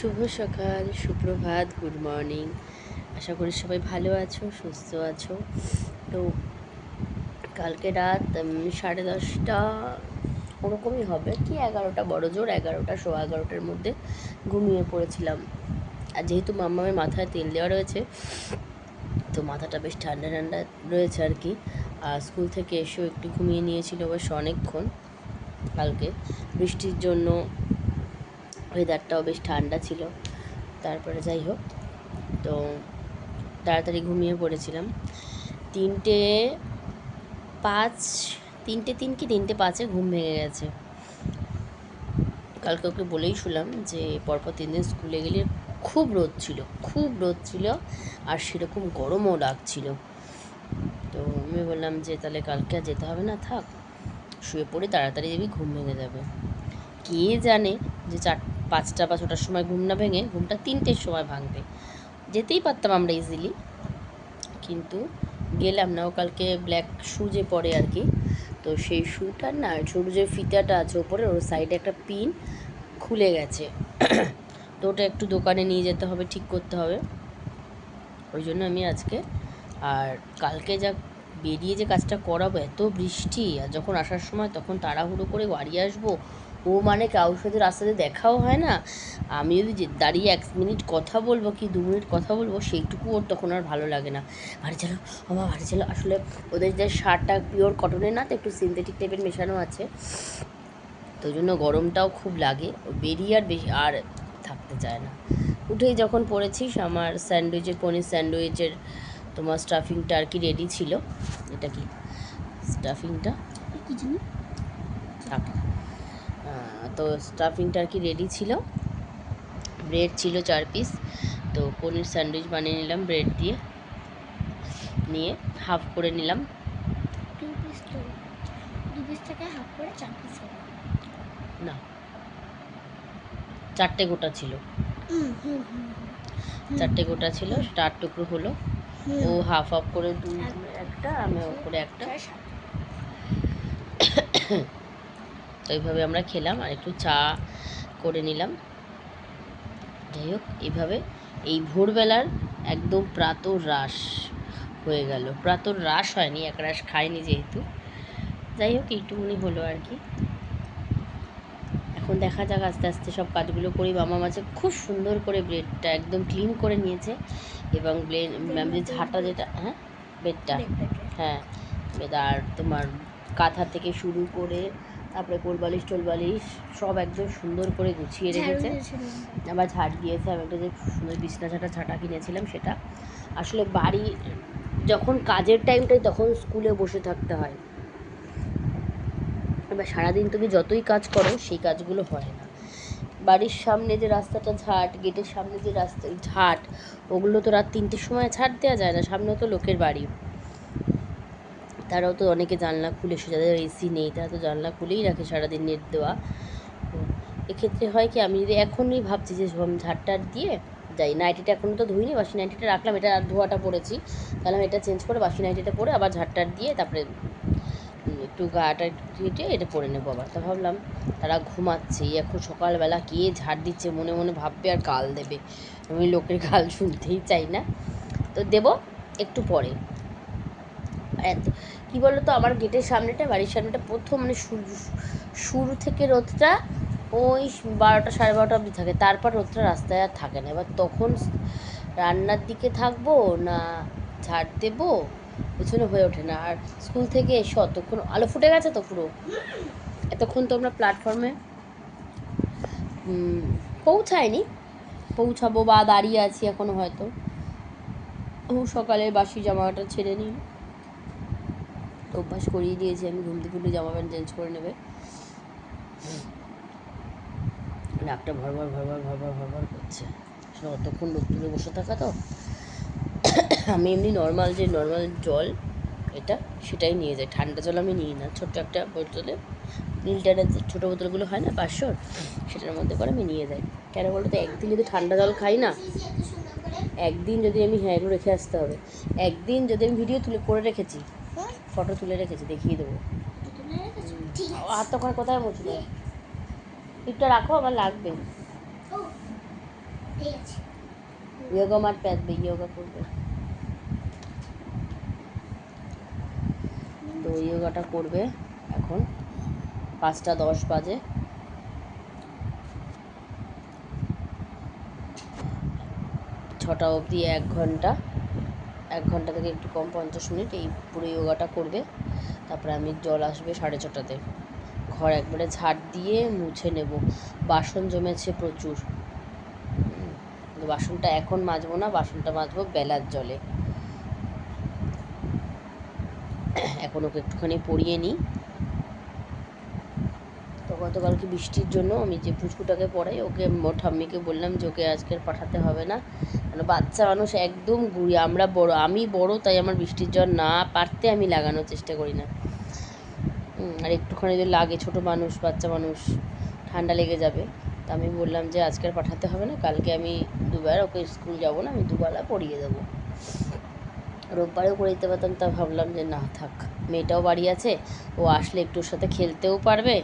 শুভ সকাল, সুপ্রভাত, good morning. আশা করি সবাই ভালো আছো, সুস্থ আছো। তো কালকে রাত 10:30 ওরকমই হবে, কি 11টা, বড় জোর 11টা, 11:15-11টার মধ্যে ঘুমিয়ে পড়েছিলাম। আর যেহেতু মাম্মামের মাথায় তেল দেওয়া রয়েছে, তো মাথাটা বেশ ঠান্ডা ঠান্ডা রয়েছে আর কি। আর স্কুল থেকে এসেও একটু ঘুমিয়ে নিয়েছিল অবশ্য অনেকক্ষণ। কালকে বৃষ্টির জন্য ওয়েদারটাও বেশ ঠান্ডা ছিল। তারপরে যাই হোক, তো তাড়াতাড়ি ঘুমিয়ে পড়েছিলাম। 3:05, 3:03 কি 3:05 ঘুম ভেঙে গেছে। কালকে ওকে বলেই শুলাম যে পরপর 3 দিন স্কুলে গেলে খুব রোদ ছিল আর সেরকম গরমও লাগছিল। তো আমি বললাম যে তাহলে কালকে আর যেতে হবে না, থাক, শুয়ে পড়ে তাড়াতাড়ি দেখবি ঘুম ভেঙে যাবে। কে জানে যে 5টা বা 6টার সময় ঘুম না ভেঙে ঘুমটা 3টের সময় ভাঙবে। যেতেই পারতাম আমরা ইজিলি, কিন্তু গেলাম না। ও কালকে ব্ল্যাক শু যে পরে আর কি, তো সেই শুটার না সরু যে ফিতাটা আছে ওপরে, ওর সাইডে একটা পিন খুলে গেছে। তো ওটা একটু দোকানে নিয়ে যেতে হবে, ঠিক করতে হবে। ওই জন্য আমি আজকে, আর কালকে যা বেরিয়ে যে কাজটা করাবো, এত বৃষ্টি, আর যখন আসার সময় তখন তাড়াহুড়ো করে বাড়ি আসবো, ও মানে কারোর সাথে রাস্তাতে দেখাও হয় না। আমি যদি দাঁড়িয়ে 1 মিনিট কথা বলবো কি 2 মিনিট কথা বলবো, সেইটুকু ওর তখন আর ভালো লাগে না। বাড়ি চলো বাবা, বাড়ি চলো। আসলে ওদের যে শার্টটা পিওর কটনের না, তো একটু সিনথেটিক টাইপের মেশানো আছে, তো ওই জন্য গরমটাও খুব লাগে। বেরিয়ে আর বেশি আর থাকতে চায় না। উঠেই যখন পড়েছিস, আমার স্যান্ডউইচের, পনির স্যান্ডউইচের তোমার স্টাফিংটা আর কি রেডি ছিল। এটা কি স্টাফিংটা কি জানি, তো স্টাফিংটা আর কি রেডি ছিল। ব্রেড ছিল 4 পিস, তো পনির স্যান্ডউইচ বানিয়ে নিলাম ব্রেড দিয়ে, নিয়ে হাফ করে নিলাম। 2 পিস থেকে হাফ করে 4 পিস হবে না, 4টে গোটা ছিল। 4টে গোটা ছিল, সেটা 8 টুকরো হলো। ও হাফ হাফ করে 2 একটা, আমি ওপরে একটা। তো এইভাবে আমরা খেলাম, আর একটু চা করে নিলাম। যাই হোক, এইভাবে এই ভোরবেলার একদম প্রাতরাশ হয়ে গেল। প্রাতরাশ হয়নি, একরাশ খাইনি যেহেতু। যাই হোক, এইটুকুনি হলো আর কি। এখন দেখা যাক, আস্তে আস্তে সব কাজগুলো করি। মামা মাঝে খুব সুন্দর করে ব্রেডটা একদম ক্লিন করে নিয়েছে, এবং যে ঝাঁটা যেটা, হ্যাঁ বেডটা, হ্যাঁ বেড, আর তোমার কাঁথা থেকে শুরু করে তারপরে কোলবালিশ টোলবালিশ সব একদম সুন্দর করে গুছিয়ে রেখেছে। আবার ঝাড় দিয়েছে। আমি একটা যে সুন্দর বিছনা ঝাঁটা কিনেছিলাম, সেটা আসলে বাড়ি যখন কাজের টাইমটাই তখন স্কুলে বসে থাকতে হয়। এবার সারাদিন তুমি যতই কাজ করো সেই কাজগুলো হয় না। বাড়ির সামনে যে রাস্তাটা ঝাঁট, গেটের সামনে যে রাস্তা ঝাঁট, ওগুলো তো রাত 3টের সময় ঝাঁট দেওয়া যায় না। সামনেও তো লোকের বাড়ি, তারাও তো অনেকে জানলা খুলে, যাদের এসি নেই তারা তো জানলা খুলেই রাখে সারাদিন, নেট দেওয়া। তো এক্ষেত্রে হয় কি, আমি যদি এখনই ভাবছি যে ঝাড়টার দিয়ে যাই, নাইটিটা এখনও তো ধুইনি, বাসি নাইটিটা রাখলাম, এটা আর ধোয়াটা পড়েছি, তাহলে আমি এটা চেঞ্জ করে বাসি নাইটিটা পরে আবার ঝাড়টার দিয়ে তারপরে একটু গাটা কেটে এটা পরে নেবো আবার। তা ভাবলাম তারা ঘুমাচ্ছে, এখন সকালবেলা কে ঝাড় দিচ্ছে, মনে মনে ভাববে আর গাল দেবে। আমি লোকের গাল শুনতেই চাই না, তো দেবো একটু পরে। এত কী বলো তো, আমার গেটের সামনেটা, বাড়ির সামনেটা প্রথম মানে শুরু থেকে রোদটা ওই 12টা 12:30 অবধি থাকে, তারপর রোদটা রাস্তায় আর থাকে না। এবার তখন রান্নার দিকে থাকবো না ঝাড় দেবো, পেছনে হয়ে ওঠে না। আর স্কুল থেকে এসো, অতক্ষণ আলো ফুটে গেছে তো পুরো, এতক্ষণ তো আমরা প্ল্যাটফর্মে পৌঁছায়নি, পৌঁছাবো বা দাঁড়িয়ে আছি এখনও হয়তো। ও সকালের বাসি জামাটা ছেড়ে নিন, অভ্যাস করিয়ে দিয়েছি আমি, ঘুম থেকে উঠে জামা প্যান্ট চেঞ্জ করে নেবে। নাকটা ভরভর ভরভর ভরভর ভরভর করছে, আসলে অতক্ষণ লোক তুলে বসে থাকা তো। আমি এমনি নর্মাল জল এটা, সেটাই নিয়ে যাই। ঠান্ডা জল আমি নিই না, ছোট্ট একটা বোতলে, লিটারের যে ছোটো বোতলগুলো হয় না 500, সেটার মধ্যে করে আমি নিয়ে যাই। কেন বলো তো, একদিন যদি ঠান্ডা জল খাই না, একদিন যদি আমি, হ্যাঁ এগুলো রেখে আসতে হবে, একদিন যদি আমি ভিডিও তুলে করে রেখেছি, ফটো তুলে রেখেছি, দেখিয়ে দেবো। হাত তখন কোথায় মুছবো, টিপটা রাখো, আমার লাগবে। ঠিক আছে। ইয়োগা ম্যাট পেঁচবে, ইয়োগা করবে। তো ইয়োগাটা করবে এখন 5:10 বাজে। 6টা অবধি 1 ঘন্টা, 1 ঘন্টা থেকে একটু কম 50 মিনিট এই পুরো ইয়োগাটা করবে। তারপরে আমি জল আসবে 6:30টাতে। ঘর একবারে ঝাড় দিয়ে মুছে নেব। বাসন জমেছে প্রচুর, কিন্তু বাসনটা এখন মাজবো না, বাসনটা মাজবো বেলার জলে। এখন ওকে একটুখানি পরিয়ে নিই। তো গতকালকে বৃষ্টির জন্য আমি যে পুচকুটাকে পড়াই, ওকে ওর ঠাম্মিকে বললাম যে ওকে আজকের পাঠাতে হবে না, কারণ বাচ্চা মানুষ একদম গুড়ি। আমি বড়, তাই আমার বৃষ্টির জ্বর না পারতে আমি লাগানোর চেষ্টা করি না। আর একটুখানি যদি লাগে, ছোট মানুষ, বাচ্চা মানুষ, ঠান্ডা লেগে যাবে। তা আমি বললাম যে আজকে আর পাঠাতে হবে না, কালকে আমি দুবার ওকে স্কুল যাব না, আমি দুবেলা পড়িয়ে দেবো। রোববারেও করে দিতে পারতাম, তা ভাবলাম যে না থাক, মেয়েটাও বাড়ি আছে, ও আসলে একটু ওর সাথে খেলতেও পারবে,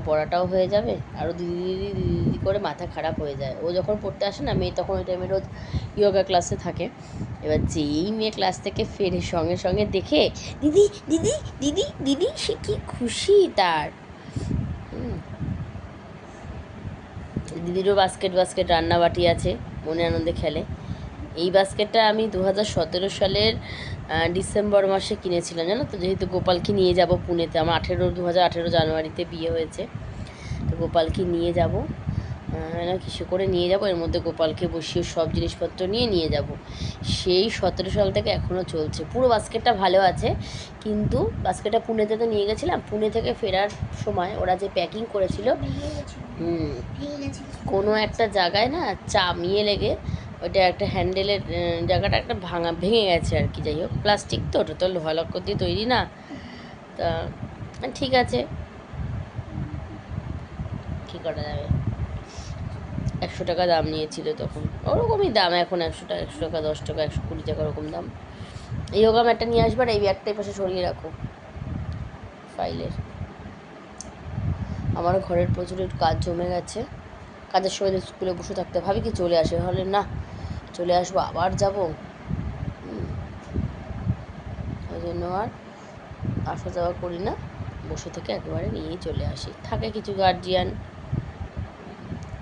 পড়াটাও হয়ে যাবে। আরও দিদি দিদি দিদি দিদি করে মাথা খারাপ হয়ে যায়। ও যখন পড়তে আসে না, মেয়ে তখন ওই টাইমে রোজ ইয়োগা ক্লাসে থাকে। এবার যেই মেয়ে ক্লাস থেকে ফেরে সঙ্গে সঙ্গে দেখে দিদি দিদি দিদি দিদি, সে কি খুশি তার। দিদিরও বাস্কেট রান্নাবাটি আছে, মনে আনন্দে খেলে। এই বাস্কেটটা আমি 2017 সালের ডিসেম্বর মাসে কিনেছিলাম, জানো তো, যেহেতু গোপালকে নিয়ে যাব পুনেতে। আমার 2018 জানুয়ারিতে বিয়ে হয়েছে। তো গোপালকে নিয়ে যাব না, কিসে করে নিয়ে যাব, এর মধ্যে গোপালকে বসিয়ে সব জিনিসপত্র নিয়ে যাব। সেই 17 সাল থেকে এখনও চলছে। পুরো বাস্কেটটা ভালো আছে, কিন্তু বাস্কেটটা পুনেতে তো নিয়ে গেছিলাম, পুনে থেকে ফেরার সময় ওরা যে প্যাকিং করেছিল, কোনো একটা জায়গায় না চামিয়ে লেগে ওইটা একটা হ্যান্ডেলের জায়গাটা একটা ভেঙে গেছে আর কি। যাই হোক, প্লাস্টিক তো, ওটা তো লোহা লক্কর দিয়ে তৈরি না। তা ঠিক আছে, কী করা যাবে। 100 টাকা দাম নিয়েছিল তখন, ওরকমই দাম এখন। 100 টাকা, 10 টাকা, 120 টাকা, ওরকম দাম। এই ইয়োগা ম্যাটটা নিয়ে আসবার, এই ব্যাগটাই পাশে সরিয়ে রাখো ফাইলের। আমার ঘরের প্রচুর কাজ জমে গেছে। কাজের সময় স্কুলে বসে থাকতে ভাবি কি চলে আসে, হলে না চলে আসবো আবার যাব, ওই জন্য আর আসা যাওয়া করি না, বসে থেকে একেবারে নিয়েই চলে আসি। থাকে কিছু গার্জিয়ান,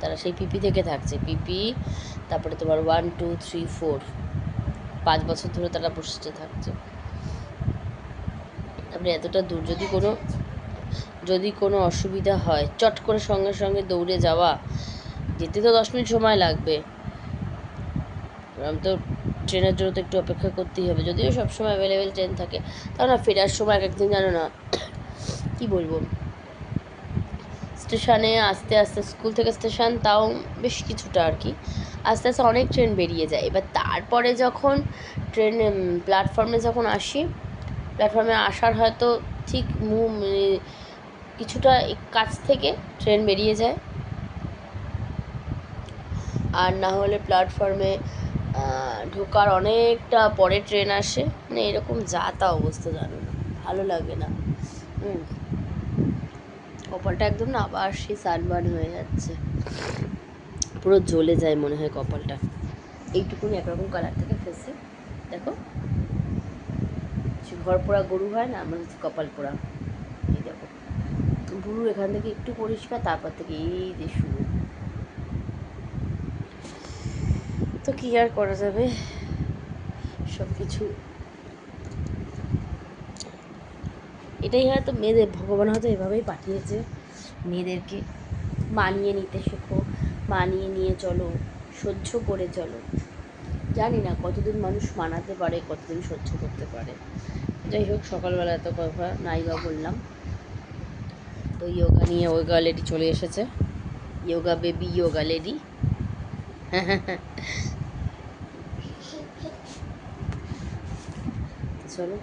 তারা সেই পিপি থেকে থাকছে, পিপি, তারপরে তোমার 1 2 3 4 5 বছর ধরে তারা বসে থাকছে। তারপরে এতটা দূর যদি কোনো অসুবিধা হয়, চট করে সঙ্গে সঙ্গে দৌড়ে যাওয়া, যেতে তো 10 মিনিট সময় লাগবে, তো ট্রেনের জন্য তো একটু অপেক্ষা করতেই হবে। যদিও সবসময় অ্যাভেলেবেল ট্রেন থাকে, তাও না ফেরার সময় এক একদিন জানো না কী বলবো, স্টেশনে আস্তে আস্তে, স্কুল থেকে স্টেশন তাও বেশ কিছুটা আর কি, আস্তে আস্তে অনেক ট্রেন বেরিয়ে যায়। এবার তারপরে যখন প্ল্যাটফর্মে যখন আসি, প্ল্যাটফর্মে আসার হয়তো ঠিক কিছুটা কাছ থেকে ট্রেন বেরিয়ে যায়, আর না হলে প্ল্যাটফর্মে ঢোকার অনেকটা পরে ট্রেন আসে। মানে এরকম যা তা অবস্থা, জানো না, ভালো লাগে না। কপালটা একদম না আবার সেই সানবার্ন হয়ে যাচ্ছে, পুরো জ্বলে যায় মনে হয় কপালটা। এইটুকুনি একরকম কালার থেকে ফেসে, দেখো সে ঘর পোড়া গরু হয় না, আমার হচ্ছে কপাল পোড়া। এই দেখো ভুরু এখান থেকে একটু পরিষ্কার, তারপর থেকে এই যে শুরু। তো কী আর করা যাবে, সব কিছু এটাই হয়তো মেয়েদের, ভগবান হয়তো এভাবেই পাঠিয়েছে, মেয়েদেরকে মানিয়ে নিতে শেখো, মানিয়ে নিয়ে চলো, সহ্য করে চলো। জানি না কতদিন মানুষ মানাতে পারে, কতদিন সহ্য করতে পারে। যাই হোক, সকালবেলা এত কথা নাই বা বললাম। তো ইয়োগা নিয়ে ওয়োগা লেডি চলে এসেছে, ইয়োগা বেবি, ইয়োগা লেডি। চলো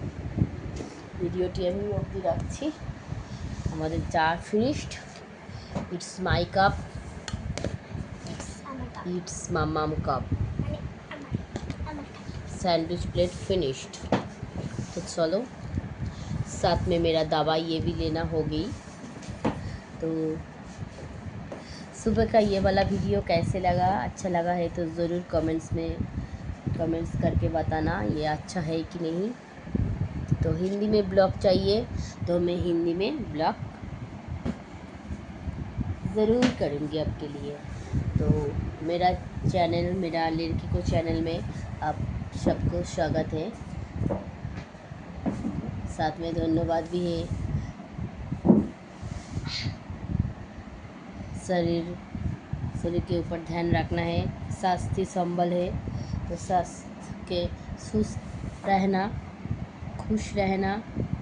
ভিডিওটি আমি অবধি রাখছি। আমাদের চা finished, it's my cup, it's Mamam cup, sandwich plate finished. तो चलो, साथ में मेरा दवा ये भी लेना हो गई। तो सुबह का ये वाला वीडियो कैसे लगा, अच्छा लगा है तो ज़रूर कमेंट्स करके बताना ये अच्छा है कि नहीं। तो हिंदी में ब्लॉग चाहिए तो मैं हिंदी में ब्लॉग ज़रूर करूँगी आपके लिए। तो मेरा चैनल, मेरा लड़की को चैनल में आप सबको स्वागत है, साथ में धन्यवाद भी है। शरीर के ऊपर ध्यान रखना है, स्वास्थ्य संबल है, तो स्वास्थ्य के सुस्त रहना, खुश रहना,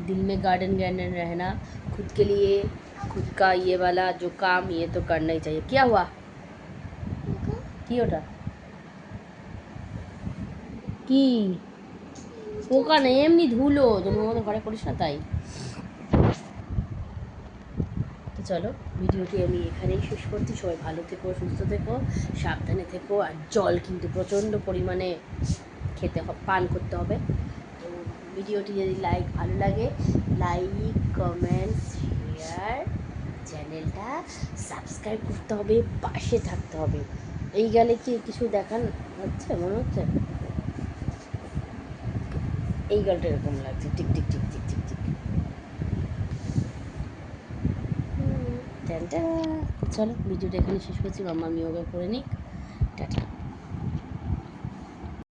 दिल में गार्डन रहना, खुद के लिए खुद का ये वाला जो काम ये तो करना ही चाहिए। क्या हुआ কি ওটা কি পোকা নেই, এমনি ধুলো, তুমি আমাদের ঘরে করিস না তাই। তো চলো ভিডিওটি আমি এখানেই শেষ করছি। সবাই ভালো থেকো, সুস্থ থেকো, সাবধানে থেকো, আর জল কিন্তু প্রচণ্ড পরিমাণে পান করতে হবে। তো ভিডিওটি যদি ভালো লাগে লাইক, কমেন্ট, শেয়ার, চ্যানেলটা সাবস্ক্রাইব করতে হবে, পাশে থাকতে হবে। এই গেলে কি কিছু দেখান হচ্ছে মনে হচ্ছে, এই গলটা এরকম লাগছে, tick tick tick tick tick tick. চলো ভিডিওটা এখানে শেষ করছি, মাম্মা আমি যোগা করে নিই, টাটা।